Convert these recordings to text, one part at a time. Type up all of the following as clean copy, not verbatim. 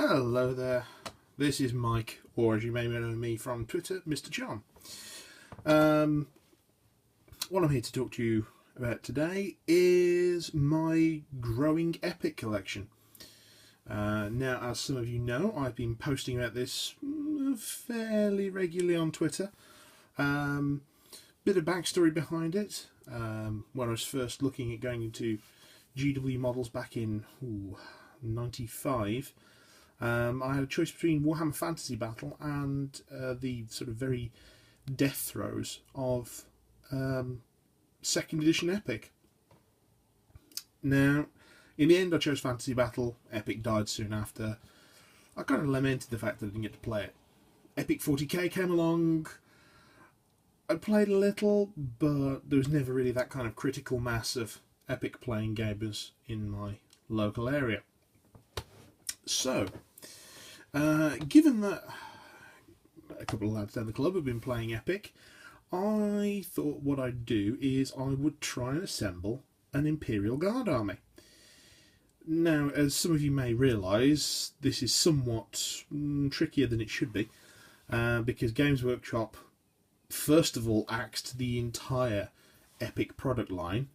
Hello there, this is Mike, or as you may know me from Twitter, Mr. John. What I'm here to talk to you about today is my growing Epic collection. Now, as some of you know, I've been posting about this fairly regularly on Twitter. Bit of backstory behind it. When I was first looking at going into GW models back in 95, I had a choice between Warhammer Fantasy Battle and the sort of very death throes of 2nd edition Epic. Now, in the end I chose Fantasy Battle. Epic died soon after. I kind of lamented the fact that I didn't get to play it. Epic 40k came along. I played a little, but there was never really that kind of critical mass of Epic playing gamers in my local area. So, given that a couple of lads down the club have been playing Epic, I thought what I'd do is I would try and assemble an Imperial Guard army. Now, as some of you may realise, this is somewhat trickier than it should be, because Games Workshop first of all axed the entire Epic product line,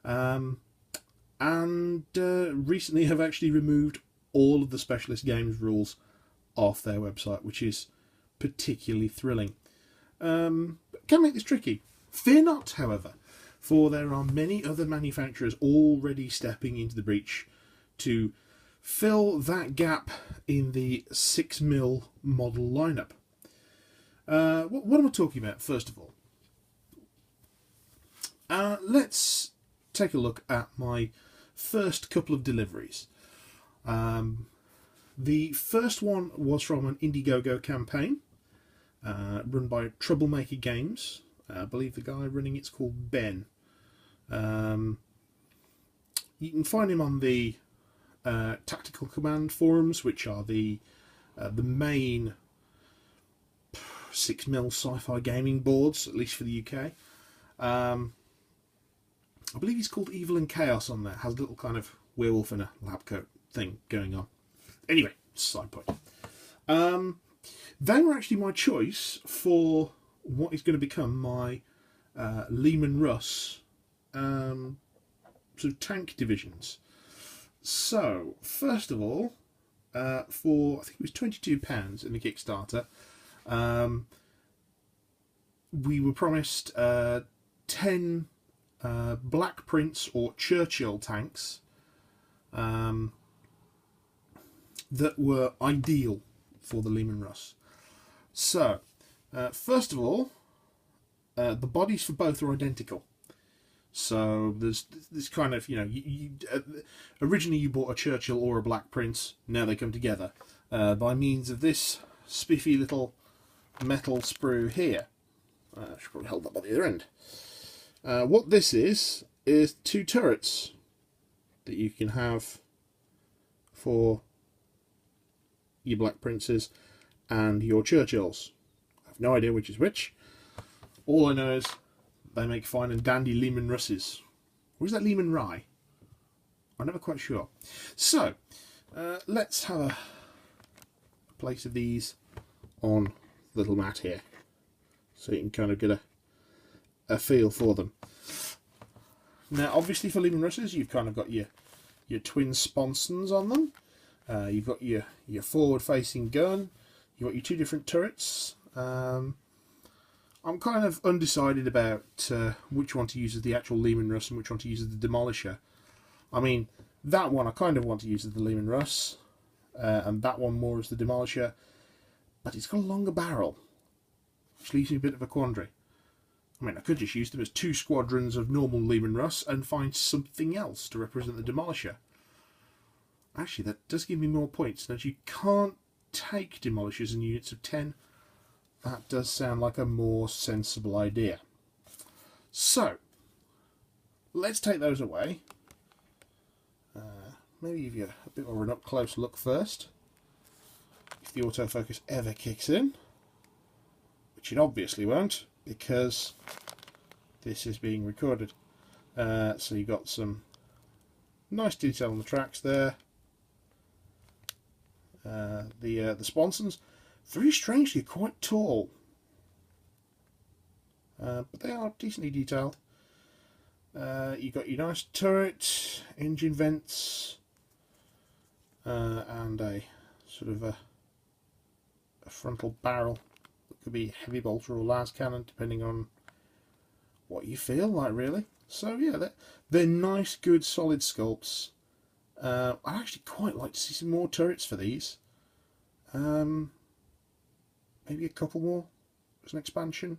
and recently have actually removed all of the specialist games rules off their website, which is particularly thrilling. Can make this tricky. Fear not, however, for there are many other manufacturers already stepping into the breach to fill that gap in the 6mm model lineup. What am I talking about, first of all? Let's take a look at my first couple of deliveries. The first one was from an Indiegogo campaign run by Troublemaker Games. I believe the guy running it's called Ben. You can find him on the Tactical Command forums, which are the main 6mm sci-fi gaming boards, at least for the UK. I believe he's called Evil and Chaos on there. Has a little kind of werewolf in a lab coat thing going on. Anyway, side point. They were actually my choice for what is going to become my Lehmanruss sort of tank divisions. So, first of all, for I think it was £22 in the Kickstarter, we were promised 10 Black Prince or Churchill tanks that were ideal for the Lehmanruss. So, first of all, the bodies for both are identical. So there's this kind of, originally you bought a Churchill or a Black Prince, now they come together by means of this spiffy little metal sprue here. I should probably hold that by the other end. What this is 2 turrets that you can have for your Black Princes and your Churchills. I have no idea which is which. All I know is they make fine and dandy Lehmanrusses. Or is that Lehman Rye? I'm never quite sure. So, let's have a place of these on the little mat here, so you can kind of get a feel for them. Now, obviously for Lehmanrusses, you've kind of got your twin sponsons on them. You've got your forward-facing gun. You've got your 2 different turrets. I'm kind of undecided about which one to use as the actual Lehmanruss and which one to use as the Demolisher. I mean, that one I kind of want to use as the Lehmanruss, and that one more as the Demolisher, but it's got a longer barrel, which leaves me a bit of a quandary. I mean, I could just use them as 2 squadrons of normal Lehmanruss and find something else to represent the Demolisher. Actually, that does give me more points. Now, you can't take Demolishers in units of 10. That does sound like a more sensible idea. So, let's take those away. Maybe give you a bit more of an up-close look first. If the autofocus ever kicks in. Which it obviously won't, because this is being recorded. So you've got some nice detail on the tracks there. The sponsons, very strangely, quite tall. But they are decently detailed. You've got your nice turret, engine vents, and a sort of a frontal barrel that could be heavy bolter or las cannon, depending on what you feel like, really. So yeah, they're nice, good, solid sculpts. I'd actually quite like to see some more turrets for these. Maybe a couple more as an expansion.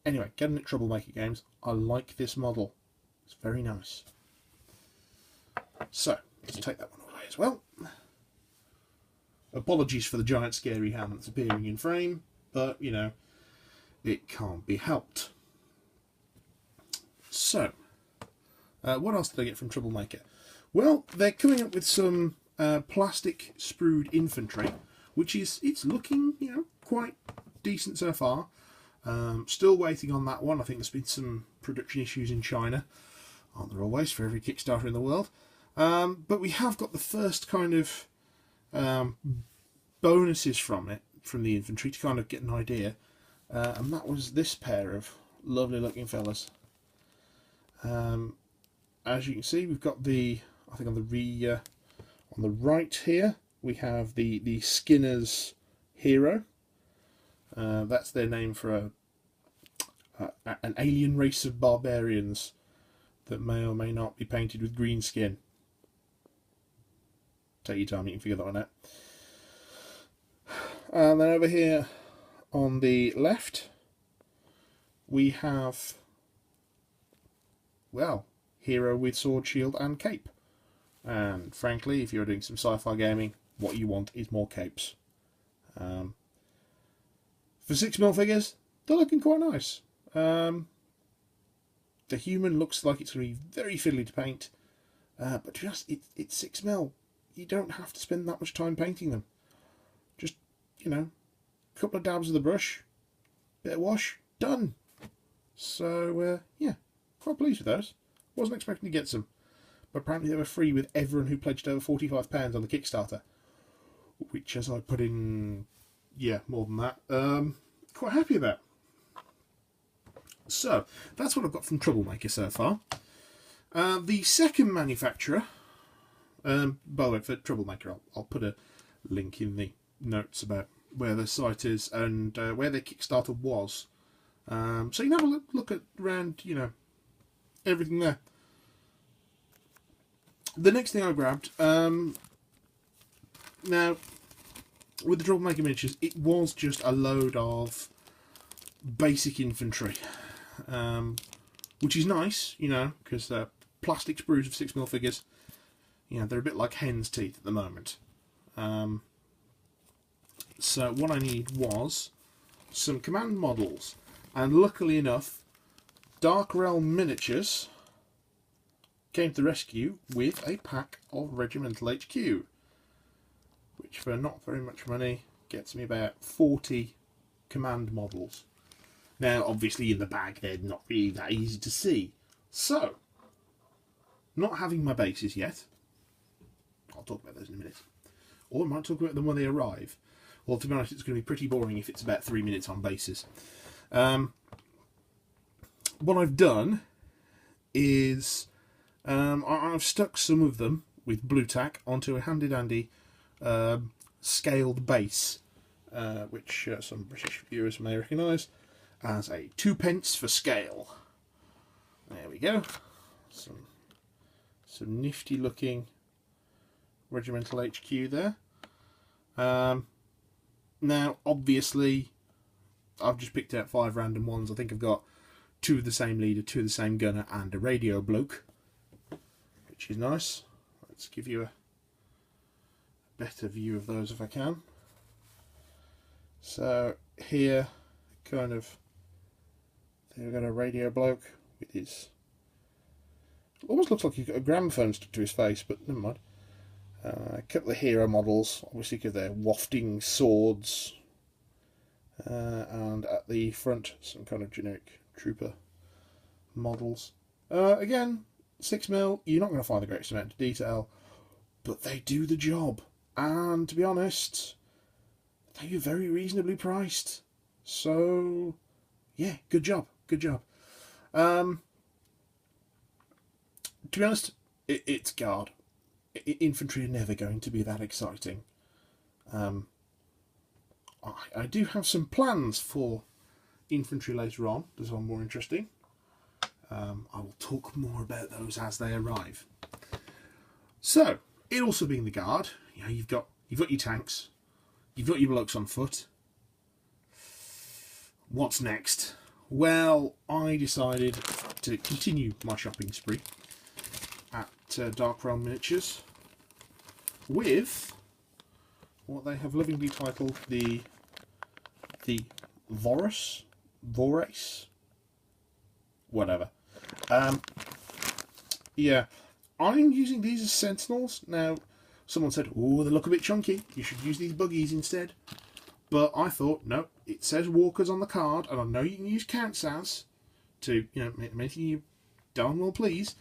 Anyway, getting at Troublemaker Games, I like this model. It's very nice. So, let's take that one away as well. Apologies for the giant scary hand that's appearing in frame, but, you know, it can't be helped. So, what else did I get from Troublemaker? Well, they're coming up with some plastic sprued infantry, which it's looking, you know, quite decent so far. Still waiting on that one. I think there's been some production issues in China. Aren't there always for every Kickstarter in the world? But we have got the first kind of bonuses from the infantry, to kind of get an idea. And that was this pair of lovely looking fellas. As you can see, we've got I think on the right here, we have the Skinner's Hero. That's their name for an alien race of barbarians that may or may not be painted with green skin. Take your time, you can figure that one out. And then over here on the left, we have, well, hero with sword, shield and cape. And frankly, if you're doing some sci-fi gaming, what you want is more capes. For 6mm figures, they're looking quite nice. The human looks like it's going to be very fiddly to paint, but just it's 6mm. You don't have to spend that much time painting them. Just, you know, a couple of dabs of the brush, bit of wash, done. So yeah, quite pleased with those. Wasn't expecting to get some, but apparently they were free with everyone who pledged over £45 on the Kickstarter, which, as I put in, yeah, more than that, quite happy about. So that's what I've got from Troublemaker so far. The second manufacturer, by the way, for Troublemaker, I'll put a link in the notes about where the site is and where their Kickstarter was, so you can have a look at around, you know, everything there. The next thing I grabbed, now with the Troublemaker miniatures, it was just a load of basic infantry, which is nice, you know, because plastic sprues of 6mm figures, you know, they're a bit like hen's teeth at the moment. So what I need was some command models, and luckily enough, Dark Realm Miniatures came to the rescue with a pack of Regimental HQ, which for not very much money gets me about 40 command models. Now obviously in the bag they're not really that easy to see, so not having my bases yet, I'll talk about those in a minute, or I might talk about them when they arrive. Well, to be honest, it's going to be pretty boring if it's about 3 minutes on bases. What I've done is I've stuck some of them with blue tack onto a handy dandy scaled base, which some British viewers may recognise as a 2p for scale. There we go. Some nifty looking Regimental HQ there. Now, obviously, I've just picked out 5 random ones. I think I've got 2 of the same leader, 2 of the same gunner, and a radio bloke, which is nice. Let's give you a better view of those if I can. So here, kind of, we've got a radio bloke with his, almost looks like he's got a gramophone stuck to his face, but never mind. A couple of hero models, obviously because they're wafting swords, and at the front some kind of generic trooper models. Again, 6mm, you're not going to find the greatest amount of detail, but they do the job. and to be honest, they were very reasonably priced. So, yeah, good job, good job. To be honest, it's Guard. Infantry are never going to be that exciting. I do have some plans for Infantry later on that are more interesting. I will talk more about those as they arrive. So, it also being the Guard, you know, you've got your tanks, you've got your blokes on foot. What's next? Well, I decided to continue my shopping spree at Dark Realm Miniatures with what they have lovingly titled the Vorace, whatever. Yeah, I'm using these as Sentinels. Now, someone said, oh, they look a bit chunky, you should use these buggies instead. But I thought, no, it says Walkers on the card, and I know you can use Counts as to, you know, make anything you darn well please,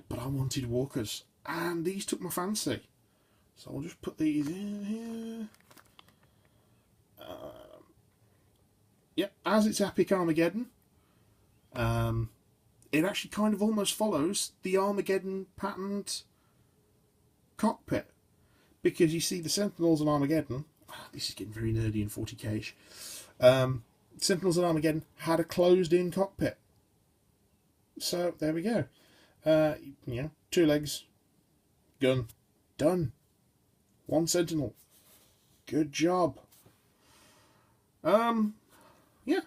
but I wanted Walkers, and these took my fancy. So I'll just put these in here. Yep, as it's Epic Armageddon, it actually kind of almost follows the Armageddon patterned cockpit. Because you see the Sentinels and Armageddon, this is getting very nerdy and 40k-ish, Sentinels and Armageddon had a closed-in cockpit. So, there we go. You know, 2 legs, gun, done. 1 Sentinel. Good job. Yeah,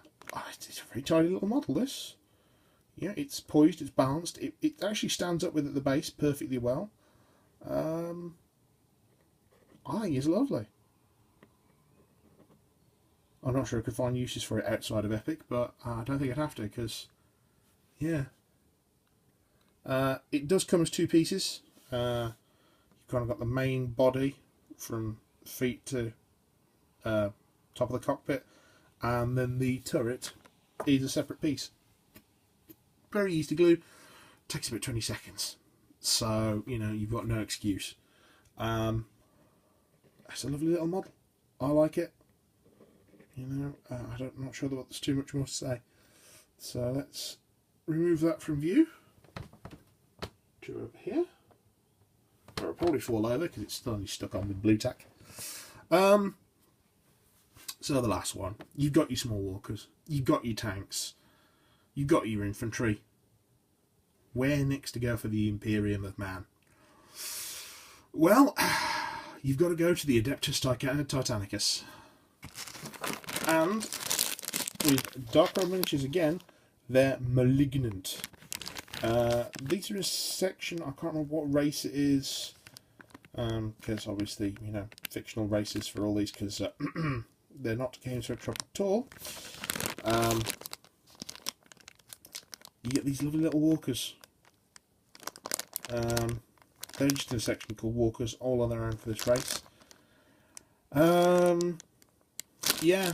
it's a very tidy little model, this. Yeah, it's poised, it's balanced. It actually stands up with at the base perfectly well. I think it's lovely. I'm not sure I could find uses for it outside of Epic, but I don't think I'd have to, because, yeah. It does come as 2 pieces. You've kind of got the main body from feet to top of the cockpit, and then the turret is a separate piece. Very easy to glue. Takes about 20 seconds. So, you know, you've got no excuse. It's a lovely little model. I like it. You know, I'm not sure that there's too much more to say. So let's remove that from view. To over here. Or it'll probably fall over because it's still only stuck on with blue tack. So the last one. You've got your small walkers. You've got your tanks. You've got your infantry. Where next to go for the Imperium of Man? Well, you've got to go to the Adeptus Titanicus. And with Dark Realm Miniatures again, they're Malignant. These are a section, I can't remember what race it is, because obviously, you know, fictional races for all these, because they're not games for a truck at all. You get these lovely little walkers. They're just in a section called Walkers, all on their own for this race. Yeah.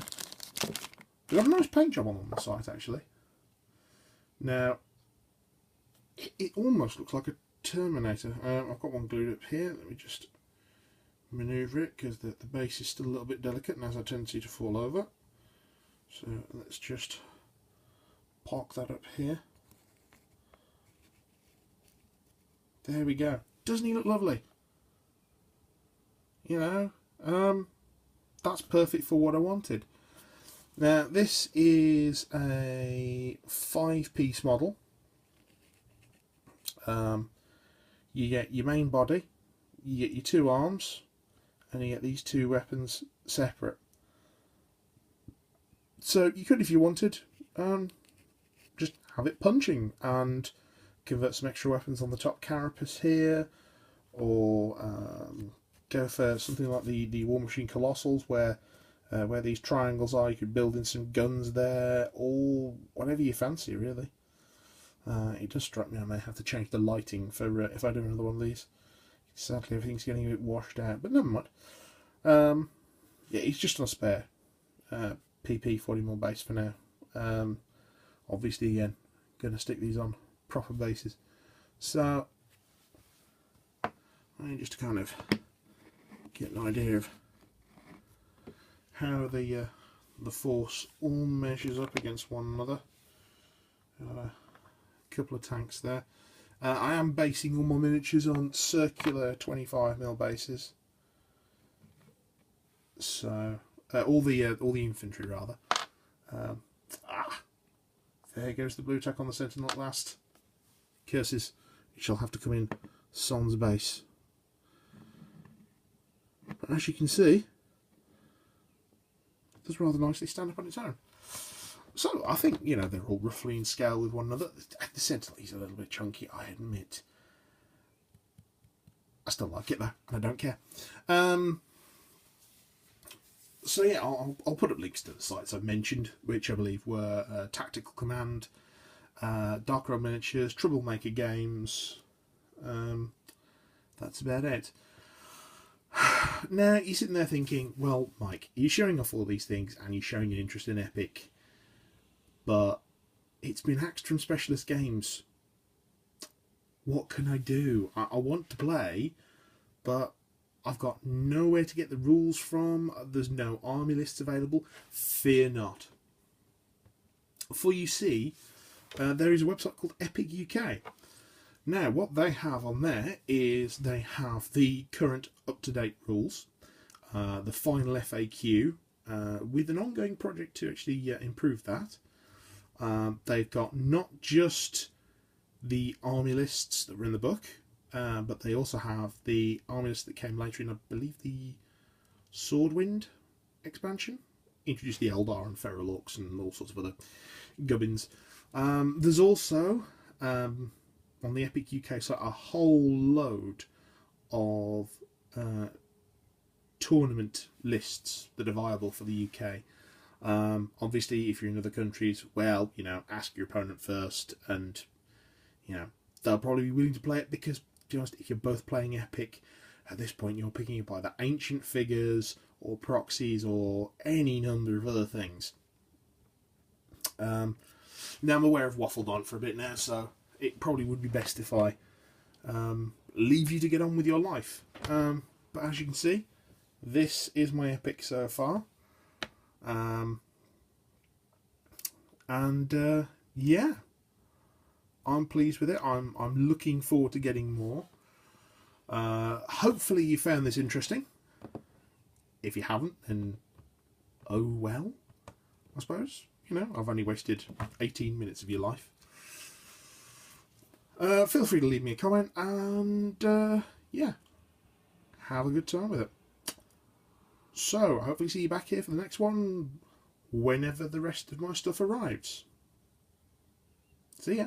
They've got a nice paint job on the site, actually. Now, it almost looks like a Terminator. I've got one glued up here. Let me just manoeuvre it, because the base is still a little bit delicate and has a tendency to fall over. So let's just park that up here. There we go. Doesn't he look lovely? You know, that's perfect for what I wanted. Now, this is a 5-piece model. You get your main body, you get your 2 arms, and you get these 2 weapons separate. So you could, if you wanted, just have it punching and convert some extra weapons on the top carapace here, or go for something like the War Machine Colossals, where these triangles are, you could build in some guns there, or whatever you fancy, really. It does strike me I may have to change the lighting for if I do another one of these. Sadly, everything's getting a bit washed out, but never mind. Yeah, it's just on a spare PP 40mm base for now. Obviously, again, going to stick these on proper bases. So, I just kind of get an idea of how the force all measures up against one another. A couple of tanks there. I am basing all my miniatures on circular 25mm bases. So all the infantry rather. There goes the blue tack on the Sentinel at last. Curses, it shall have to come in sans base. But as you can see, it does rather nicely stand up on its own. So I think, you know, they're all roughly in scale with one another. The Sentinel is a little bit chunky, I admit. I still like it though, and I don't care. So yeah, I'll put up links to the sites I've mentioned, which I believe were Tactical Command, Dark Road Miniatures, Troublemaker Games. That's about it. Now you're sitting there thinking, well, Mike, you're showing off all these things and you're showing an interest in Epic, but it's been axed from Specialist Games. What can I do? I want to play, but I've got nowhere to get the rules from. There's no army lists available. Fear not. For you see, there is a website called Epic UK. Now, what they have on there is they have the current up-to-date rules, the final FAQ, with an ongoing project to actually improve that. They've got not just the army lists that were in the book, but they also have the army list that came later in, I believe, the Swordwind expansion. Introduced the Eldar and Feral Orcs and all sorts of other gubbins. There's also, on the Epic UK site, a whole load of tournament lists that are viable for the UK. Obviously, if you're in other countries, well, you know, ask your opponent first, and, you know, they'll probably be willing to play it because, to be honest, if you're both playing Epic, at this point you're picking up either ancient figures or proxies or any number of other things. Now I'm aware I've waffled on for a bit now, so it probably would be best if I leave you to get on with your life. But as you can see, this is my Epic so far. Yeah, I'm pleased with it. I'm looking forward to getting more. Hopefully you found this interesting. If you haven't, then oh well, I suppose. You know, I've only wasted 18 minutes of your life. Feel free to leave me a comment, and yeah, have a good time with it. So, hopefully see you back here for the next one, whenever the rest of my stuff arrives. See ya.